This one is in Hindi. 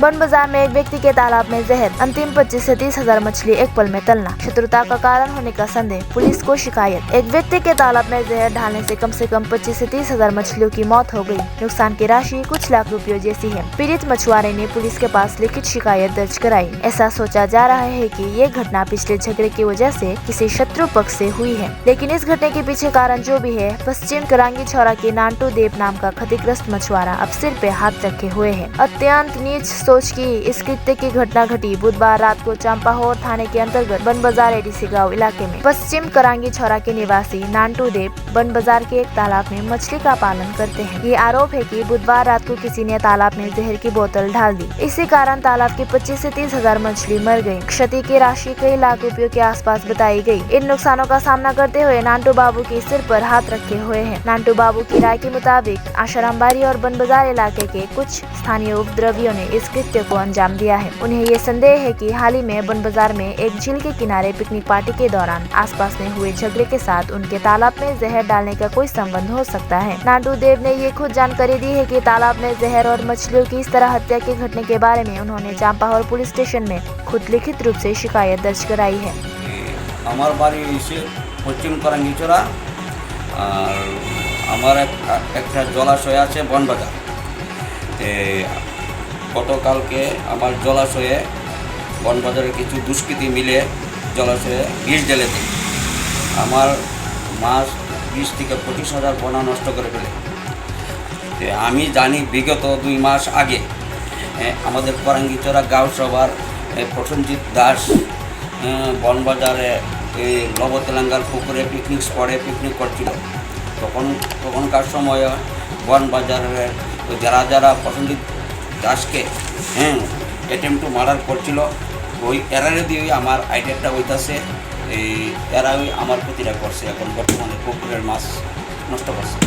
बन बाजार में एक व्यक्ति के तालाब में जहर, अंतिम 25 से 30 हजार मछली एक पल में तलना, शत्रुता का कारण होने का संदेह, पुलिस को शिकायत। एक व्यक्ति के तालाब में जहर डालने से कम 25 से 30 हजार मछलियों की मौत हो गई। नुकसान की राशि कुछ लाख रुपयों जैसी है। पीड़ित मछुआरे ने पुलिस के पास लिखित शिकायत दर्ज कराई। ऐसा सोचा जा रहा है कि ये घटना पिछले झगड़े की वजह से किसी शत्रु पक्ष से हुई है, लेकिन इस घटना के पीछे कारण जो भी है, पश्चिम करांगी छोरा के नांटू देव नाम का क्षतिग्रस्त मछुआरा अब सिर पे हाथ रखे हुए है। अत्यंत नीच सोच की इस कृत्य की घटना घटी बुधवार रात को चंपाहोर थाने के अंतर्गत बन बाजार एडीसी गाँव इलाके में। पश्चिम करांगी छोरा के निवासी नांटू देव बन बाजार के एक तालाब में मछली का पालन करते हैं। ये आरोप है कि बुधवार रात को किसी ने तालाब में जहर की बोतल डाल दी। इसी कारण तालाब की 25 से 30 हजार मछली मर गयी। क्षति की राशि कई लाख रुपयों के आसपास बताई गई। इन नुकसानों का सामना करते हुए नांटू बाबू के सिर पर हाथ रखे हुए हैं। नांटू बाबू की राय के मुताबिक आशारामबाड़ी और बन बाजार इलाके के कुछ स्थानीय उपद्रवियों ने इस कृत्य को अंजाम दिया है। उन्हें ये संदेह है कि हाल ही में बन बाजार में एक झील के किनारे पिकनिक पार्टी के दौरान आसपास में हुए झगड़े के साथ उनके तालाब में जहर डालने का कोई संबंध हो सकता है। नांटू देव ने ये खुद जानकारी दी है कि तालाब में जहर और मछलियों की इस तरह हत्या के घटने के बारे में उन्होंने चंपाहोर पुलिस स्टेशन में खुद लिखित रूप से शिकायत दर्ज कराई है। हमार बाड़ी से पश्चिम करांगी चोरा আমার একটা জলাশয় আছে বনবাজার। গতকালকে আমার জলাশয়ে বনবাজারের কিছু দুষ্কৃতী মিলে জলাশয়ে বিষ ঢেলে দেয়। আমার মাছ 20 থেকে 25 হাজার পোনা নষ্ট করে ফেলে। আমি জানি বিগত 2 মাস আগে আমাদের करांगीचोरा গাঁও সভার প্রসেনজিৎ দাস বনবাজারে লবতেলাঙ্গার পুকুরে পিকনিক স্পটে পিকনিক করছিল। তখনকার সময় বন বাজারের যারা যারা প্রসেনজিৎ দাসকে অ্যাটেম্প টু মার্ডার করছিল, ওই এরারে দিয়ে আমার আইডিয়াটা হইতাছে এই এরাই আমার ক্ষতিটা করছে। এখন বর্তমানে পুকুরের মাছ নষ্ট করছে।